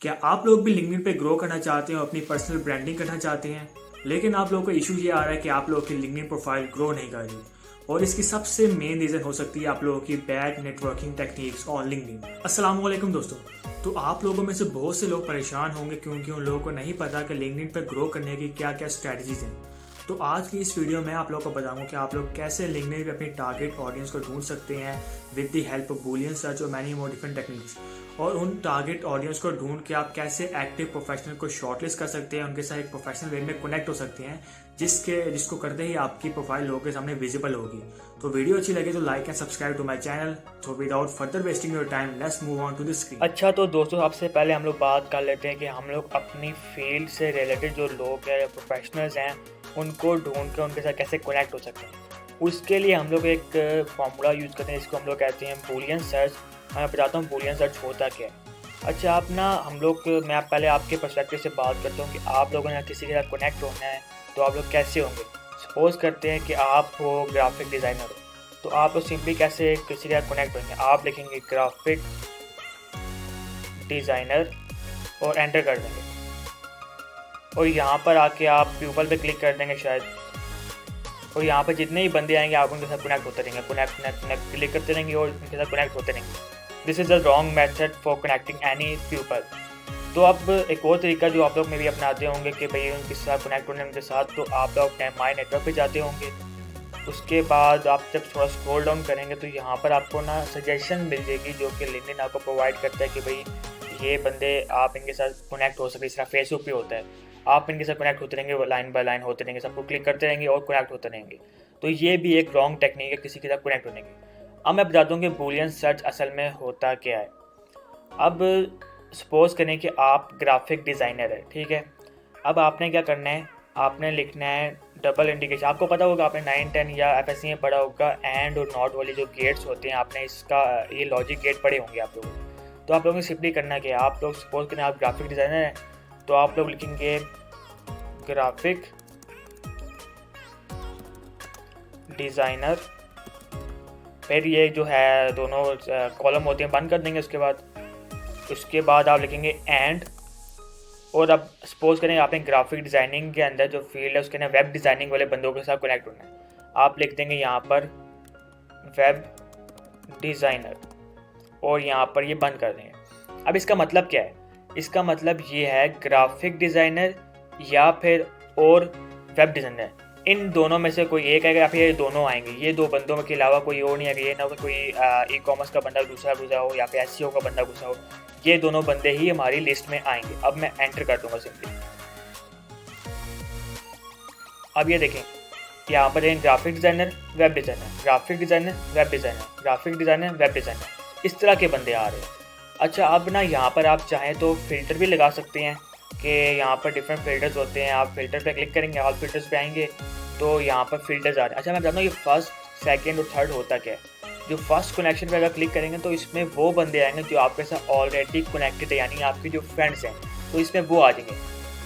क्या आप लोग भी लिंक्डइन पे ग्रो करना चाहते हो, अपनी पर्सनल ब्रांडिंग करना चाहते हैं, लेकिन आप लोगों को इशू ये आ रहा है कि आप लोगों की लिंक्डइन प्रोफाइल ग्रो नहीं कर रही, और इसकी सबसे मेन रीज़न हो सकती है आप लोगों की bad networking techniques on LinkedIn. अस्सलाम वालेकुम दोस्तों। तो आप लोगों में से बहुत से लोग परेशान होंगे क्योंकि उन लोगों को नहीं पता कि लिंक्डइन पे ग्रो करने की क्या क्या स्ट्रैटेजीज हैं। तो आज की इस वीडियो में आप लोगों को बताऊंगा कि आप लोग कैसे लिंक्डइन पे अपनी टारगेट ऑडियंस को ढूंढ सकते हैं with the help of Boolean search और मैनी मोर डिफरेंट टेक्निक्स, और उन टारगेट ऑडियंस को ढूंढ के आप कैसे एक्टिव प्रोफेशनल को शॉर्टलिस्ट कर सकते हैं, उनके साथ एक प्रोफेशनल वे में कनेक्ट हो सकते हैं जिसको करते ही आपकी प्रोफाइल लोगों के सामने विजिबल होगी। तो वीडियो अच्छी लगे तो like and subscribe to my channel. तो without further wasting your time let's move on to the screen. अच्छा, तो दोस्तों सबसे पहले हम लोग बात कर लेते हैं कि हम लोग अपनी फील्ड से रिलेटेड जो लोग हैं या प्रोफेशनल्स हैं उनको ढूंढ के उनके साथ कैसे कनेक्ट हो सकते हैं। उसके लिए हम लोग एक फार्मूला यूज़ करते हैं जिसको हम लोग कहते हैं बूलियन सर्च। मैं बताता हूँ बूलियन सर्च होता क्या है। अच्छा, आप ना मैं पहले आपके पर्सपेक्टिव से बात करता हूँ कि आप लोगों ने किसी के साथ कनेक्ट होना है तो आप लोग कैसे होंगे। सपोज़ करते हैं कि आप हो ग्राफिक डिज़ाइनर हो, तो आप लोग सिंपली कैसे किसी के साथ कनेक्ट होंगे। आप लिखेंगे ग्राफिक डिज़ाइनर और एंटर कर देंगे, और यहाँ पर आके आप प्यूपल पे क्लिक कर देंगे शायद, और यहाँ पर जितने ही बंदे आएंगे आप उनके साथ कनेक्ट होते रहेंगे, कनेक्ट क्लिक करते रहेंगे और उनके साथ कनेक्ट होते रहेंगे। This is the wrong method for connecting any people. तो अब एक और तरीका जो आप लोग में भी अपनाते होंगे कि भाई उनके साथ कनेक्ट होने उनके साथ, तो आप लोग माई नेटवर्क पे जाते होंगे। उसके बाद आप जब थोड़ा स्क्रॉल डाउन करेंगे तो यहाँ पर आपको ना सजेशन मिल जाएगी जो कि लिंक्डइन आपको प्रोवाइड करता है कि भाई ये बंदे आप इनके साथ कनेक्ट हो सकते। इस तरह फेसबुक पे होता है, आप इनके साथ कनेक्ट होते रहेंगे, लाइन बाय लाइन होते रहेंगे, सबको क्लिक करते रहेंगे और कनेक्ट होते रहेंगे। तो ये भी एक रॉन्ग टेक्निक है किसी के साथ कनेक्ट होने की। अब मैं बता दूँ कि बूलियन सर्च असल में होता क्या है। अब सपोज़ करें कि आप ग्राफिक डिज़ाइनर है, ठीक है। अब आपने क्या करना है, आपने लिखना है डबल इंडिकेशन। आपको पता होगा, आपने 9-10 या एफएससी में पढ़ा होगा एंड और नॉट वाले जो गेट्स होते हैं, आपने इसका ये लॉजिक गेट पढ़े होंगे आप लोग। तो आप लोगों ने सिंपली करना क्या है, आप लोग सपोज करें आप ग्राफिक डिज़ाइनर हैं तो आप लोग लिखेंगे ग्राफिक डिज़ाइनर, फिर ये जो है दोनों कॉलम होते हैं बंद कर देंगे। उसके बाद आप लिखेंगे एंड, और अब सपोज करें आपने ग्राफिक डिज़ाइनिंग के अंदर जो फील्ड है उसके अंदर वेब डिज़ाइनिंग वाले बंदों के साथ कनेक्ट होना है। आप लिख देंगे यहाँ पर वेब डिज़ाइनर और यहाँ पर ये बंद कर देंगे। अब इसका मतलब क्या है, इसका मतलब ये है ग्राफिक डिज़ाइनर या फिर और वेब डिज़ाइनर, इन दोनों में से कोई एक आएगा या फिर ये दोनों आएंगे। ये दो बंदों के अलावा कोई और नहीं आएगा। ये ना हो कोई ई कॉमर्स का बंदा दूसरा घुसा हो या फिर एसईओ का बंदा घुसा हो। ये दोनों बंदे ही हमारी लिस्ट में आएंगे। अब मैं एंटर कर दूंगा सिंपली। अब ये देखें यहाँ पर graphic designer web designer, graphic designer web designer, graphic designer web designer, इस तरह के बंदे आ रहे हैं। अच्छा, अब ना यहाँ पर आप चाहें तो फ़िल्टर भी लगा सकते हैं कि यहाँ पर डिफरेंट फ़िल्टर्स होते हैं। आप फ़िल्टर पे क्लिक करेंगे, ऑल फ़िल्टर्स पे आएंगे तो यहाँ पर फ़िल्टर्स आ रहे हैं। अच्छा, मैं बताता हूँ ये फर्स्ट, सेकंड और थर्ड होता क्या है। जो फर्स्ट कनेक्शन पे अगर क्लिक करेंगे तो इसमें वो बंदे आएंगे जो आपके साथ ऑलरेडी कनेक्टेड है, यानी आपके जो फ्रेंड्स हैं, तो इसमें वो आ जाएंगे।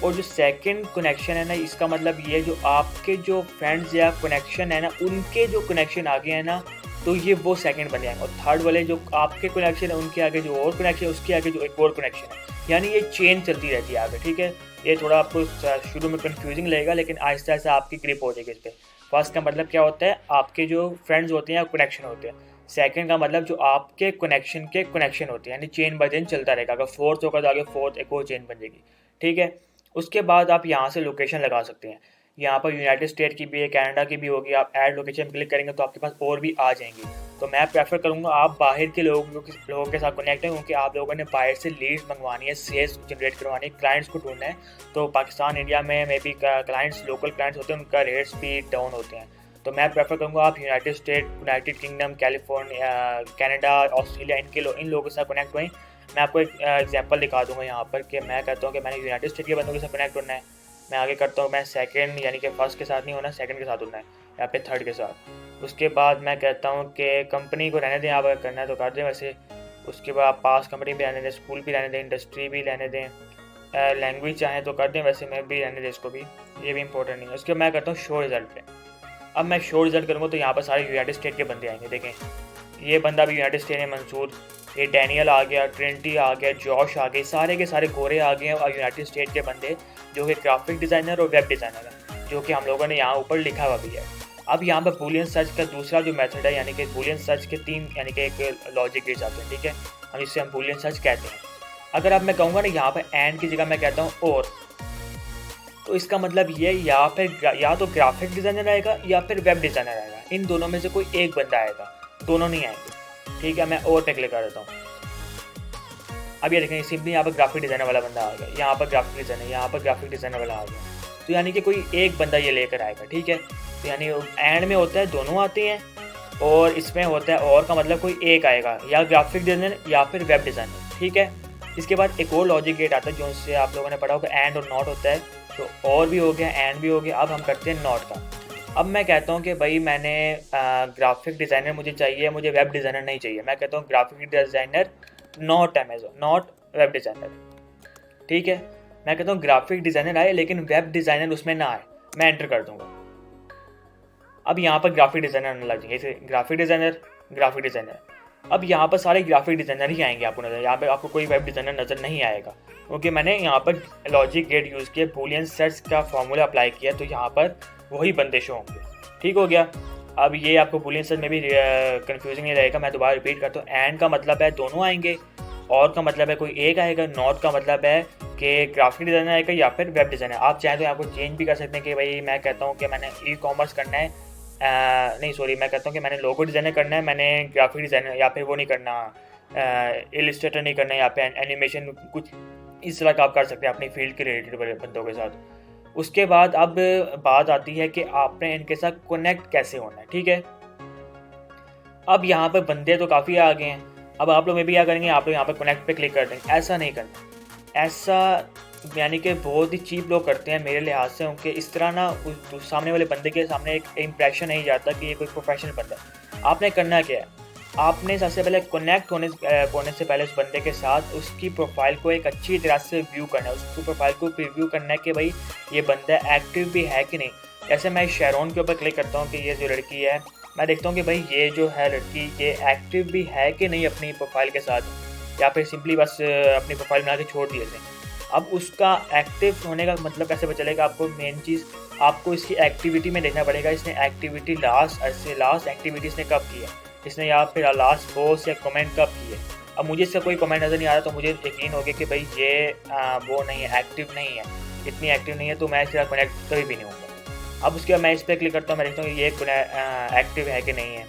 और जो सेकंड कनेक्शन है ना, इसका मतलब ये है जो आपके जो फ्रेंड्स या कनेक्शन है ना, उनके जो कनेक्शन आगे हैं ना, तो ये वो सेकंड बन जाएंगे। और थर्ड वाले जो आपके कनेक्शन है उनके आगे जो और कनेक्शन है, उसके आगे जो एक और कनेक्शन है, यानी ये चेन चलती रहती है आगे, ठीक है। ये थोड़ा आपको शुरू में कन्फ्यूजिंग लगेगा लेकिन आहिस्ता आहिस्ता आपकी ग्रिप हो जाएगी इस पर। फर्स्ट का मतलब क्या होता है, आपके जो फ्रेंड्स होते हैं या कनेक्शन होते हैं। सेकंड का मतलब जो आपके कनेक्शन होते हैं, यानी चेन बाय चेन चलता रहेगा। अगर फोर्थ होगा तो आगे फोर्थ एक और चेन बन जाएगी, ठीक है। उसके बाद आप यहाँ से लोकेशन लगा सकते हैं। यहाँ पर यूनाइटेड स्टेट की भी है, कनाडा की भी होगी। आप ऐड लोकेशन क्लिक करेंगे तो आपके पास और भी आ जाएंगी। तो मैं प्रेफर करूँगा आप बाहर के लोगों के साथ कनेक्ट हैं, क्योंकि आप लोगों ने बाहर से लीड्स मंगवानी है, सेल्स जनरेट करवानी है, क्लाइंट्स को ढूंढना है। तो पाकिस्तान इंडिया में may be clients, local clients होते हैं, उनका रेट्स भी डाउन होते हैं। तो मैं प्रेफर करूँगा आप United State, United Kingdom, California, Canada, Australia, इन लोगों के साथ कनेक्ट हुए। मैं आपको एक एग्जांपल दिखा दूंगा यहाँ पर कि मैं कहता हूँ कि मैंने यूनाइटेड स्टेट के बंदों के साथ कनेक्ट होना है। मैं आगे करता हूँ, मैं सेकंड यानी कि फर्स्ट के साथ नहीं होना, सेकंड के साथ होना है या फिर थर्ड के साथ। उसके बाद मैं कहता हूँ कि कंपनी को रहने दें, आप अगर करना है तो कर दें वैसे। उसके बाद आप पास कंपनी भी रहने दें, स्कूल भी रहने दें, इंडस्ट्री भी रहने दें, लैंग्वेज चाहें तो कर दें वैसे, मैं भी रहने दें इसको भी, ये भी इंपॉर्टेंट नहीं है। उसके बाद मैं करता हूँ शो रिजल्ट पे। अब मैं शो रिजल्ट करूँगा तो यहाँ पर सारे यूनाइटेड स्टेट के बंदे आएंगे। देखें ये बंदा भी यूनाइटेड स्टेट है, मंसूर, ये डैनियल आ गया, ट्रिनिटी आ गया, जॉश आ गए, सारे के सारे गोरे आ गए हैं और यूनाइटेड स्टेट के बंदे जो कि ग्राफिक डिज़ाइनर और वेब डिज़ाइनर हैं, जो कि हम लोगों ने यहाँ ऊपर लिखा हुआ भी है। अब यहाँ पर बूलियन सर्च का दूसरा जो मेथड है, यानी कि बूलियन सर्च के 3 यानी कि एक लॉजिक गेट्स आते हैं, ठीक है, हम इससे हम बूलियन सर्च कहते हैं। अगर अब मैं कहूँगा ना यहाँ पर एंड की जगह मैं कहता हूँ और, तो इसका मतलब ये या तो ग्राफिक डिज़ाइनर आएगा या फिर वेब डिज़ाइनर आएगा, इन दोनों में से कोई एक बंदा आएगा, दोनों नहीं आएंगे, ठीक है। मैं और पे क्लिक कर देता हूँ। अब ये देखें सिंपली यहाँ पर ग्राफिक डिज़ाइनर वाला बंदा आ गया, यहाँ पर ग्राफिक डिज़ाइनर, यहाँ पर ग्राफिक डिज़ाइनर वाला आ गया, तो यानी कि कोई एक बंदा ये लेकर आएगा, ठीक है। तो यानी एंड में होता है दोनों आते हैं और इसमें होता है और का मतलब कोई एक आएगा, या ग्राफिक डिज़ाइनर या फिर वेब डिज़ाइनर, ठीक है। इसके बाद एक और लॉजिक गेट आता है जो उससे आप लोगों ने पढ़ा होगा, एंड और नॉट होता है, तो और भी हो गया, एंड भी हो गया। अब हम करते हैं नॉट का। अब मैं कहता हूँ कि भाई मैंने ग्राफिक डिज़ाइनर मुझे चाहिए, मुझे वेब डिज़ाइनर नहीं चाहिए। मैं कहता हूँ graphic designer not Amazon, not web designer, ठीक है। मैं कहता हूँ ग्राफिक डिज़ाइनर आए लेकिन वेब डिज़ाइनर उसमें ना आए, मैं एंटर कर दूंगा। अब यहाँ पर ग्राफिक डिज़ाइनर आने लग जाएंगे, जैसे ग्राफिक डिज़ाइनर। अब यहाँ पर सारे ग्राफिक डिज़ाइनर ही आएंगे आपको नज़र, यहाँ पर आपको कोई वेब डिज़ाइनर नज़र नहीं आएगा, क्योंकि मैंने यहाँ पर लॉजिक गेट यूज़ किया, बूलियन सर्च का फॉर्मूला अप्लाई किया, तो यहाँ पर वही बंदे शो होंगे, ठीक हो गया। अब ये आपको बूलियन सर्च में भी कंफ्यूजिंग नहीं रहेगा, मैं दोबारा रिपीट करता हूँ। एंड का मतलब है दोनों आएंगे, और का मतलब है कोई एक आएगा, नॉट का मतलब है कि ग्राफिक डिज़ाइनर आएगा या फिर वेब डिज़ाइनर। आप चाहें तो यहाँ को चेंज भी कर सकते हैं कि भाई मैं कहता हूँ कि मैंने ई-कॉमर्स करना है, मैं कहता हूँ कि मैंने लोगो डिज़ाइनर करना है, मैंने ग्राफिक डिज़ाइनर या फिर वो नहीं करना, इलस्ट्रेटर नहीं करना, या फिर एनिमेशन, कुछ इस तरह का आप कर सकते हैं अपनी फील्ड के रिलेटेड बंदों के साथ। उसके बाद अब बात आती है कि आपने इनके साथ कनेक्ट कैसे होना है, ठीक है। अब यहाँ पर बंदे तो काफ़ी आ गए हैं, अब आप लोग में भी क्या करेंगे, आप लोग यहाँ पर कनेक्ट पे क्लिक कर देंगे। ऐसा नहीं करना, ऐसा यानी कि बहुत ही चीप लोग करते हैं मेरे लिहाज से, उनके इस तरह ना उस सामने वाले बंदे के सामने एक इम्प्रेशन नहीं जाता कि ये कोई प्रोफेशनल बंदा है। आपने करना क्या है, आपने सबसे पहले कनेक्ट होने से पहले उस बंदे के साथ उसकी प्रोफाइल को एक अच्छी तरह से व्यू करना है, उसकी प्रोफाइल को प्रीव्यू करना है कि भाई ये बंदा एक्टिव भी है कि नहीं। जैसे मैं शेरोन के ऊपर क्लिक करता हूँ कि ये जो लड़की है, मैं देखता हूँ कि भाई ये जो है लड़की ये एक्टिव भी है कि नहीं अपनी प्रोफाइल के साथ, या फिर सिंपली बस अपनी प्रोफाइल बना के छोड़ दिए थे। अब उसका एक्टिव होने का मतलब कैसे पता चलेगा आपको, मेन चीज़ आपको इसकी एक्टिविटी में देखना पड़ेगा, इसने एक्टिविटी लास्ट एक्टिविटी इसने कब की है, इसने या फिर लास्ट पोस्ट या कमेंट कब की है। अब मुझे इसका कोई कमेंट नज़र नहीं आ रहा, तो मुझे यकीन हो गया कि भाई ये वो नहीं है, एक्टिव नहीं है, इतनी एक्टिव नहीं है, तो मैं इसके साथ कनेक्ट कभी भी नहीं होऊंगा। अब उसके बाद मैं इस पर क्लिक करता हूँ, मैं देखता हूँ ये एक्टिव है कि नहीं है।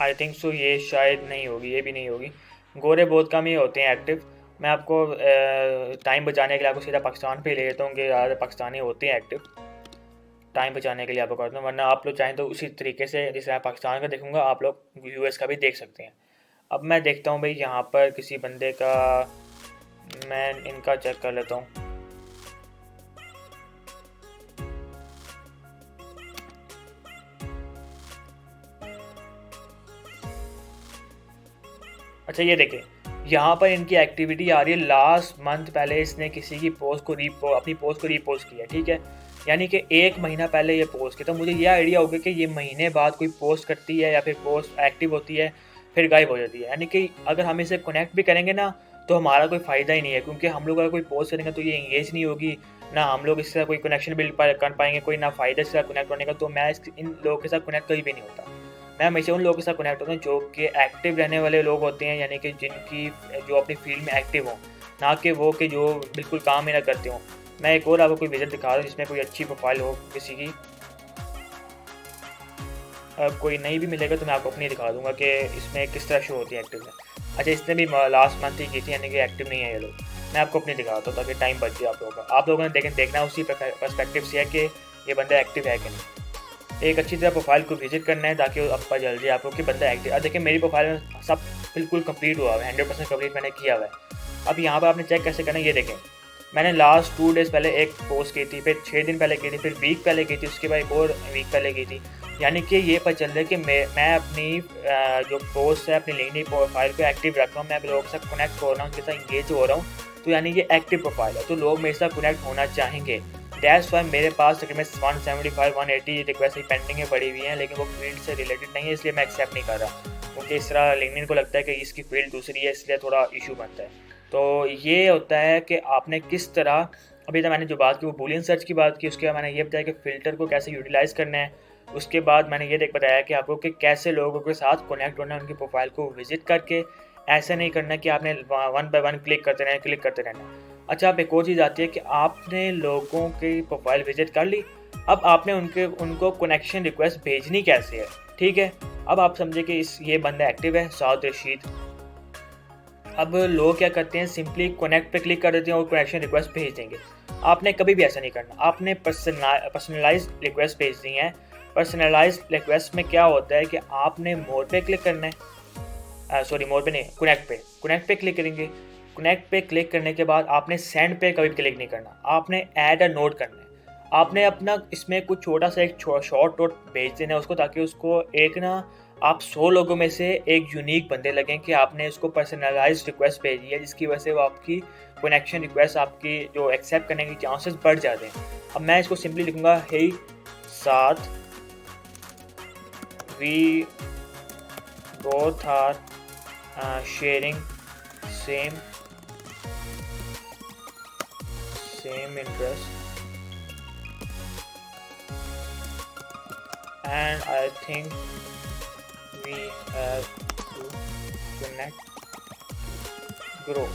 आई थिंक सो ये शायद नहीं होगी, ये भी नहीं होगी, गोरे बहुत कम ही होते हैं एक्टिव। मैं आपको टाइम बचाने के लिए आपको सीधा पाकिस्तान पे ले लेता हूँ कि ज़्यादा पाकिस्तानी होते हैं एक्टिव, टाइम बचाने के लिए आपको करता हूँ, वरना आप लोग चाहें तो उसी तरीके से जैसे मैं पाकिस्तान का देखूँगा आप लोग यूएस का भी देख सकते हैं। अब मैं देखता हूँ भाई यहाँ पर किसी बंदे का, मैं इनका चेक कर लेता हूँ। अच्छा ये देखें यहाँ पर इनकी एक्टिविटी आ रही है, लास्ट मंथ पहले इसने किसी की पोस्ट को अपनी पोस्ट को रीपोस्ट किया, ठीक है, यानी कि 1 महीना पहले ये पोस्ट किया। तो मुझे यह आइडिया होगा कि ये महीने बाद कोई पोस्ट करती है या फिर पोस्ट एक्टिव होती है फिर गायब हो जाती है, यानी कि अगर हम इसे कनेक्ट भी करेंगे ना तो हमारा कोई फ़ायदा ही नहीं है, क्योंकि हम लोग अगर कोई पोस्ट करेंगे तो ये इंगेज नहीं होगी, ना हम लोग इससे कोई कनेक्शन बिल्ड कर पाएंगे, कोई ना फ़ायदा इससे कनेक्ट होने का। तो मैं इन लोगों के साथ कनेक्ट कभी भी नहीं होता, मैं हमेशा उन लोगों के साथ कनेक्ट होता हूँ जो कि एक्टिव रहने वाले लोग होते हैं, यानी कि जिनकी जो अपनी फील्ड में एक्टिव हो, ना कि वो कि जो बिल्कुल काम ही ना करते हों। मैं एक और आपको कोई विजिट दिखा रहा हूँ जिसमें कोई अच्छी प्रोफाइल हो किसी की, कोई नहीं भी मिलेगा तो मैं आपको अपनी दिखा दूंगा कि इसमें किस तरह शो होती है एक्टिव में। अच्छा इसने भी लास्ट मंथ ही की थी, यानी कि एक्टिव नहीं है ये लोग। मैं आपको अपनी दिखाता हूँ ताकि टाइम बच जाए आप लोगों का। आप लोगों ने देखना उसी पर्सपेक्टिव से है कि ये बंदा एक्टिव है कि नहीं। एक अच्छी तरह प्रोफाइल को विजिट करना है ताकि अब पता चल जाए आपको कि बंदा एक्टिव। अब देखिए मेरी प्रोफाइल में सब बिल्कुल कंप्लीट हुआ है, 100% कंप्लीट मैंने किया हुआ है। अब यहाँ पर आपने चेक कैसे करना है, ये देखें मैंने लास्ट 2 डेज़ पहले एक पोस्ट की थी, फिर 6 दिन पहले की थी, फिर वीक पहले की थी, उसके बाद एक और वीक पहले की थी। यानी कि ये पता चल रहा है कि मैं अपनी जो पोस्ट है अपनी लिंक्डइन प्रोफाइल को एक्टिव रख रहा हूँ, मैं लोगों के साथ कनेक्ट हो रहा हूँ, उनके साथ इंगेज हो रहा हूँ, तो यानी ये एक्टिव प्रोफाइल है, तो लोग मेरे साथ कनेक्ट होना चाहेंगे। दैट्स वाई मेरे पास तकरीबन 175-180 रिक्वेस्ट पेंडिंग में पड़ी हुई हैं, लेकिन वो फील्ड से रिलेटेड नहीं है, इसलिए मैं एक्सेप्ट नहीं कर रहा, क्योंकि इस तरह लिंक्डइन को लगता है कि इसकी फील्ड दूसरी है, इसलिए थोड़ा इशू बनता है। तो ये होता है कि आपने किस तरह, अभी तक मैंने जो बात की वो बूलियन सर्च की बात की, उसके बाद मैंने ये बताया कि फ़िल्टर को कैसे यूटिलाइज़ करना है, उसके बाद मैंने ये बताया कि आपको कि कैसे लोगों के साथ कनेक्ट होना है, उनकी प्रोफाइल को विजिट करके। ऐसा नहीं करना कि आपने वन बाय वन क्लिक करते रहना। अच्छा, अब एक और चीज़ आती है कि आपने लोगों की प्रोफाइल विजिट कर ली, अब आपने उनको कनेक्शन रिक्वेस्ट भेजनी कैसे है, ठीक है। अब आप समझे कि ये बंदा एक्टिव है, साउद रशीद। अब लोग क्या करते हैं, सिंपली कनेक्ट पे क्लिक कर देते हैं और कनेक्शन रिक्वेस्ट भेज देंगे। आपने कभी भी ऐसा नहीं करना, आपने पर्सनलाइज रिक्वेस्ट भेजनी है। पर्सनलाइज रिक्वेस्ट में क्या होता है कि आपने मोर पे क्लिक करना है, सॉरी मोर पे नहीं, कनेक्ट पे क्लिक करेंगे। कनेक्ट पे क्लिक करने के बाद आपने सेंड पे कभी क्लिक नहीं करना, आपने ऐड अ नोट करना है। आपने अपना इसमें कुछ छोटा सा एक शॉर्ट नोट भेज देना है उसको, ताकि उसको एक ना आप 100 लोगों में से एक यूनिक बंदे लगें कि आपने उसको पर्सनलाइज्ड रिक्वेस्ट भेजी है, जिसकी वजह से वो आपकी कनेक्शन रिक्वेस्ट आपकी जो एक्सेप्ट करने के चांसेस बढ़ जाते हैं। अब मैं इसको सिंपली लिखूँगा, हे साथ we both are sharing same interest and I think we have to connect, grow।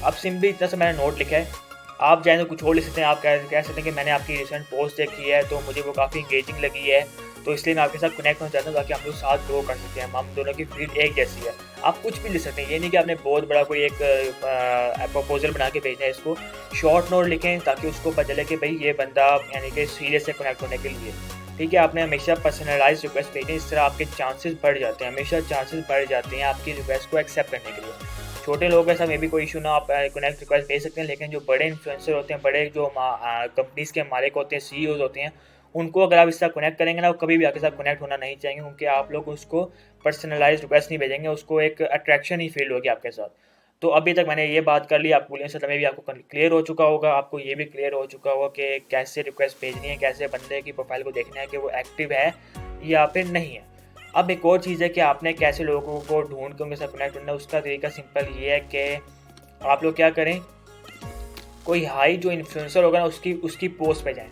अब सिंपली इतना सा मैंने नोट लिखा है, आप चाहें तो कुछ और लिख सकते हैं। आप कह सकते हैं कि मैंने आपकी रिसेंट पोस्ट देखी है तो मुझे वो काफ़ी इंगेजिंग लगी है, तो इसलिए मैं आपके साथ कनेक्ट होना चाहता हूँ ताकि हम लोग साथ ग्रो कर सकते हैं, हम दोनों की फील्ड एक जैसी है। आप कुछ भी लिख सकते हैं, ये नहीं कि आपने बहुत बड़ा कोई एक प्रपोजल बना के भेजना है। इसको शॉर्ट नोट लिखें ताकि उसको पता चले कि भाई ये बंदा यानी कि सीरियस है कनेक्ट होने के लिए, ठीक है। आपने हमेशा पर्सनलाइज रिक्वेस्ट भेजें, इस तरह आपके चांसेस बढ़ जाते हैं, हमेशा चांसेस बढ़ जाते हैं आपकी रिक्वेस्ट को एक्सेप्ट करने के लिए। छोटे लोगों के साथ में भी कोई इशू ना, आप कनेक्ट रिक्वेस्ट भेज सकते हैं, लेकिन जो बड़े इन्फ्लुएंसर होते हैं, बड़े जो कंपनीज़ के मालिक होते हैं, सीईओज होते हैं, उनको अगर आप इस तरह कनेक्ट करेंगे ना, वो कभी भी आपके साथ कनेक्ट होना नहीं चाहेंगे, क्योंकि आप लोग उसको पर्सनलाइज रिक्वेस्ट नहीं भेजेंगे, उसको एक अट्रैक्शन ही फील होगी आपके साथ। तो अभी तक मैंने ये बात कर ली, आप बूलियन सर्च में भी आपको क्लियर हो चुका होगा, आपको ये भी क्लियर हो चुका होगा कि कैसे रिक्वेस्ट भेजनी है, कैसे बंदे की प्रोफाइल को देखना है कि वो एक्टिव है या फिर नहीं है। अब एक और चीज़ है कि आपने कैसे लोगों को ढूंढ के उनके साथ कनेक्ट करना है। उसका तरीका सिंपल ये है कि आप लोग क्या करें, कोई हाई जो इन्फ्लुएंसर होगा ना, उसकी पोस्ट पे जाएं,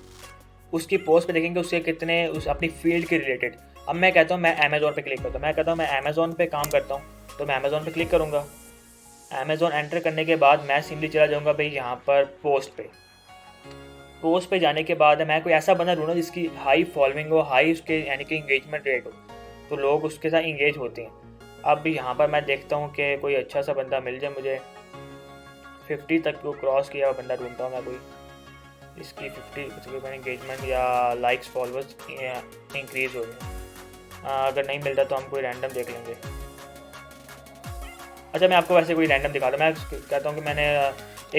उसकी पोस्ट पे देखेंगे उसके कितने उस अपनी फील्ड के रिलेटेड। अब मैं कहता हूँ मैं अमेज़ॉन पे क्लिक करता हूँ, मैं कहता हूँ मैं अमेज़ॉन पे काम करता हूँ, तो मैं अमेज़ॉन पे क्लिक करूँगा। अमेज़ॉन एंटर करने के बाद मैं सिंपली चला जाऊँगा भाई यहाँ पर पोस्ट पे जाने के बाद मैं कोई ऐसा बंदा ढूंढूँ जिसकी हाई फॉलोइंग हो, हाई उसके यानी कि इंगेजमेंट रेट हो, तो लोग उसके साथ इंगेज होते हैं। अब यहाँ पर मैं देखता हूँ कि कोई अच्छा सा बंदा मिल जाए मुझे, 50 तक को क्रॉस किया हुआ बंदा ढूंढता हूँ मैं, कोई इसकी 50 तकरीबन इंगेजमेंट या लाइक्स फॉलोअर्स इंक्रीज़ हो जाए। अगर नहीं मिलता तो हम कोई रैंडम देख लेंगे। अच्छा, मैं आपको वैसे कोई रैंडम दिखाता हूँ। मैं कहता हूँ कि मैंने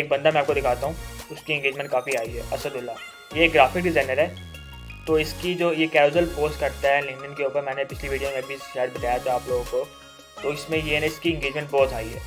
एक बंदा मैं आपको दिखाता हूँ, उसकी इंगेजमेंट काफ़ी आई है, असदुल्ला। ये एक ग्राफिक डिज़ाइनर है, तो इसकी जो ये कैजुअल पोस्ट करता है लिंक्डइन के ऊपर, मैंने पिछली वीडियो में भी शायद बताया था आप लोगों को, तो इसमें ये ना इसकी इंगेजमेंट बहुत हाई है।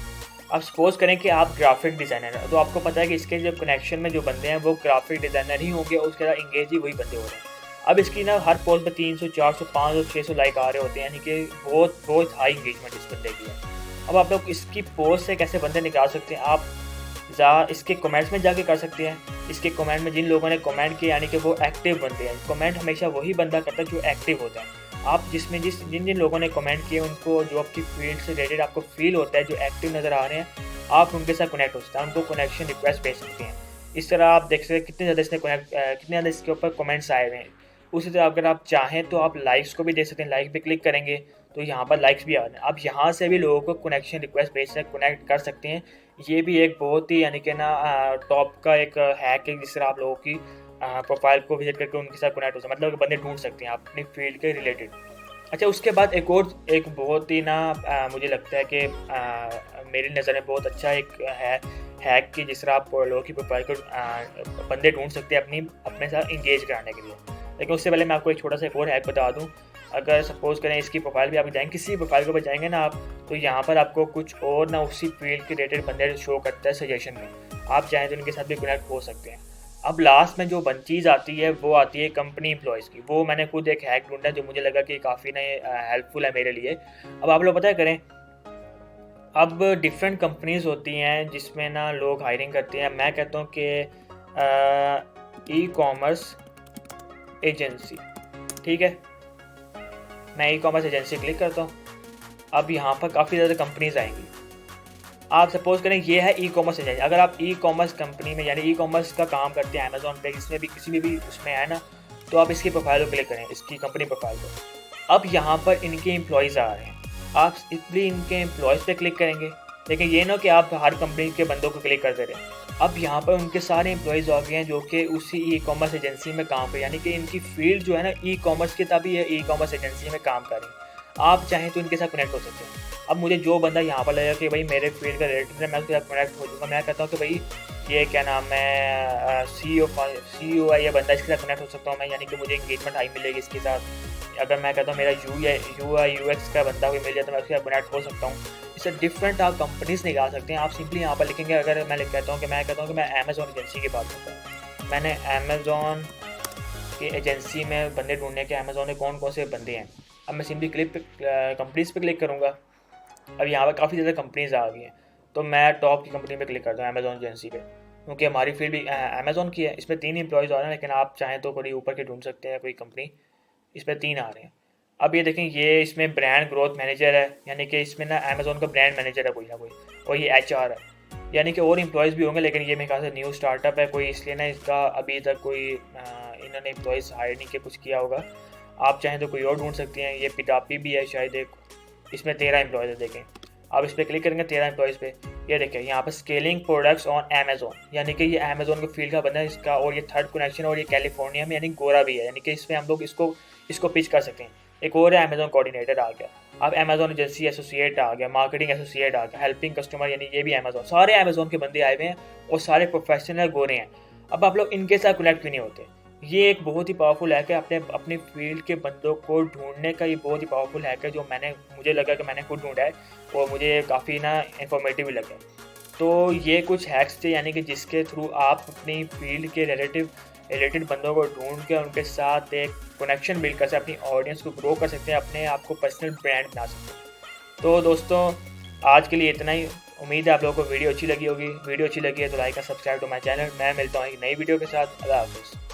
अब सपोज़ करें कि आप ग्राफिक डिज़ाइनर हैं, तो आपको पता है कि इसके जो कनेक्शन में जो बंदे हैं वो ग्राफिक डिज़ाइनर ही होंगे, उसके साथ इंगेज ही वही बंदे हो रहे हैं। अब इसकी ना हर पोस्ट पर 300, 400, 500, 600 लाइक आ रहे होते हैं, यानी कि बहुत हाई इंगेजमेंट इस बंदे की है। अब आप लोग इसकी पोस्ट से कैसे बंदे निकाल सकते हैं, आप इसके कमेंट्स में जाके कर सकते हैं। इसके कमेंट में जिन लोगों ने कमेंट किया यानी कि वो एक्टिव बंदे हैं, कमेंट हमेशा वही बंदा करता है जो एक्टिव होता है। आप जिन लोगों ने कमेंट किए उनको जो आपकी फील्ड से रिलेटेड आपको फील होता है, जो एक्टिव नज़र आ रहे हैं, आप उनके साथ कनेक्ट हो सकते हैं, उनको कनेक्शन रिक्वेस्ट भेज सकते हैं। इस तरह आप देख सकते हैं कितने ज़्यादा इसके ऊपर कमेंट्स आए हुए हैं। उसी तरह अगर आप चाहें तो आप लाइक्स को भी देख सकते हैं, लाइक पे क्लिक करेंगे तो यहाँ पर लाइक्स भी आ रहे हैं। आप यहाँ से भी लोगों को कनेक्शन रिक्वेस्ट भेज सकते, कनेक्ट कर सकते हैं। ये भी एक बहुत ही यानी कि ना टॉप का एक हैक है, जिस तरह आप लोगों की प्रोफाइल को विजिट करके उनके साथ कनेक्ट हो सकते, मतलब बंदे ढूंढ सकते हैं आप अपनी फील्ड के रिलेटेड। अच्छा, उसके बाद एक बहुत ही ना मुझे लगता है कि मेरी नज़र में बहुत अच्छा एक हैक कि जिस तरह आप लोगों की प्रोफाइल को बंदे ढूंढ सकते हैं अपने साथ इंगेज कराने के लिए। लेकिन उससे पहले मैं आपको एक छोटा सा एक और हैक बता दूं। अगर सपोज़ करें इसकी प्रोफाइल भी आप जाएंगे, किसी प्रोफाइल को जाएंगे ना आप, तो यहाँ पर आपको कुछ और ना उसी फील्ड के रिलेटेड बंदे शो करता है सजेशन में। आप चाहें तो उनके साथ भी कनेक्ट हो सकते हैं। अब लास्ट में जो चीज़ आती है वो आती है कंपनी एम्प्लॉयज़ की। वो मैंने खुद एक हैक ढूंढा जो मुझे लगा कि काफ़ी ना हेल्पफुल है मेरे लिए। अब आप लोग पता करें, अब डिफरेंट कंपनीज होती हैं जिसमें ना लोग हायरिंग करते हैं। मैं कहता हूँ कि ई कॉमर्स एजेंसी, ठीक है, मैं ई कॉमर्स एजेंसी क्लिक करता हूँ। अब यहाँ पर काफ़ी ज़्यादा कंपनीज आएंगी। आप सपोज करें ये है ई कॉमर्स एजेंसी। अगर आप ई कॉमर्स कंपनी में यानी ई कॉमर्स का काम करते हैं अमेजोन पे, इसमें भी किसी में भी उसमें है ना, तो आप इसकी प्रोफाइल को क्लिक करें, इसकी कंपनी प्रोफाइल को। अब यहाँ पर इनके एम्प्लॉयज़ आ रहे हैं, आप इसलिए इनके एम्प्लॉयज़ पे क्लिक करेंगे। लेकिन ये ना कि आप हर कंपनी के बंदों को क्लिक करते रहे। अब यहाँ पर उनके सारे एम्प्लॉयज़ आ गए हैं जो कि उसी ई कॉमर्स एजेंसी में काम कर, यानी कि इनकी फील्ड जो है ना ई कॉमर्स की तभी है, ई कॉमर्स एजेंसी में काम कर रही है। आप चाहें तो इनके साथ कनेक्ट हो सकते हैं। अब मुझे जो बंदा यहाँ पर लगेगा कि भाई मेरे फील्ड का रिलेटेड है, मैं उसके साथ कनेक्ट हो जाऊँगा। मैं कहता हूँ कि भाई ये क्या नाम है, CEO है ये बंदा, इसके साथ कनेक्ट हो सकता हूँ मैं, यानी कि मुझे इंगेजमेंट हाई मिलेगी इसके साथ। अगर मैं कहता हूँ मेरा UI UX का बंदा कोई मिल जाए तो मैं उसके साथ कनेक्ट हो सकता हूँ। इससे डिफरेंट आप कंपनीज निकाल सकते हैं। आप सिंपली यहाँ पर लिखेंगे, अगर मैं कहता हूँ कि मैं अमेजोन एजेंसी की बात करता हूँ, मैंने अमेजोन की एजेंसी में बंदे ढूंढने के अमेजोन में कौन कौन से बंदे हैं। अब मैं सिंपली कंपनीज पे क्लिक करूँगा। अब यहाँ पर काफ़ी ज़्यादा कंपनीज आ गई हैं, तो मैं टॉप की कंपनी पे क्लिक करता हूँ, अमेजोन एजेंसी पे, क्योंकि हमारी फील्ड भी अमेजोन की है। इसमें 3 एम्प्लॉयज़ आ रहे हैं, लेकिन आप चाहें तो कोई ऊपर के ढूंढ सकते हैं कोई कंपनी। इस पर 3 आ रहे हैं। अब ये देखें, ये इसमें ब्रांड ग्रोथ मैनेजर है, यानी कि इसमें ना अमेजोन का ब्रांड मैनेजर है कोई ना कोई, और ये HR है, यानी कि और एम्प्लॉयज़ भी होंगे। लेकिन ये मेरे ख्याल से न्यू स्टार्टअप है कोई, इसलिए ना इसका अभी तक कोई इन्होंने एम्प्लॉयज़ हायर नहीं किया, कुछ किया होगा। आप चाहें तो कोई और ढूंढ सकते हैं। ये पिटापी भी है शायद एक, इसमें 13 एम्प्लॉयज़ है। देखें, आप इस पर क्लिक करेंगे 13 एम्प्लॉयज़ पे, ये देखें यहाँ पर स्केलिंग प्रोडक्ट्स ऑन अमेजोन, यानी कि ये अमेजोन के फील्ड का बंदा है इसका, और ये थर्ड कनेक्शन, और ये कैलिफोर्निया में यानी गोरा भी है, यानी कि इसमें हम लोग इसको पिच कर सकते हैं। एक और है अमेजोन कोऑर्डिनेटर आ गया, अब अमेजोन एजेंसी एसोसिएट आ गया, मार्केटिंग एसोसिएट आ गया, हेल्पिंग कस्टमर, यानी ये भी अमेजोन। सारे अमेजोन के बंदे आए हुए हैं और सारे प्रोफेशनल गोरे हैं। अब आप लोग इनके साथ कनेक्ट क्यों नहीं होते? ये एक बहुत ही पावरफुल हैक है, अपने फील्ड के बंदों को ढूंढने का। ये बहुत ही पावरफुल हैक है जो मुझे लगा कि मैंने खुद ढूंढा है और मुझे काफ़ी ना इन्फॉर्मेटिव भी लगा। तो ये कुछ हैक्स थे, यानी कि जिसके थ्रू आप अपनी फील्ड के रिलेटेड बंदों को ढूंढ के उनके साथ एक कनेक्शन बिल्ड कर सकते, अपनी ऑडियंस को ग्रो कर सकते हैं, अपने आप को पर्सनल ब्रांड बना सकते हैं। तो दोस्तों आज के लिए इतना ही। उम्मीद है आप लोगों को वीडियो अच्छी लगी होगी। वीडियो अच्छी लगी है तो लाइक और सब्सक्राइब टू माय चैनल। मैं मिलता हूँ एक नई वीडियो के साथ। अल्लाह हाफिज़।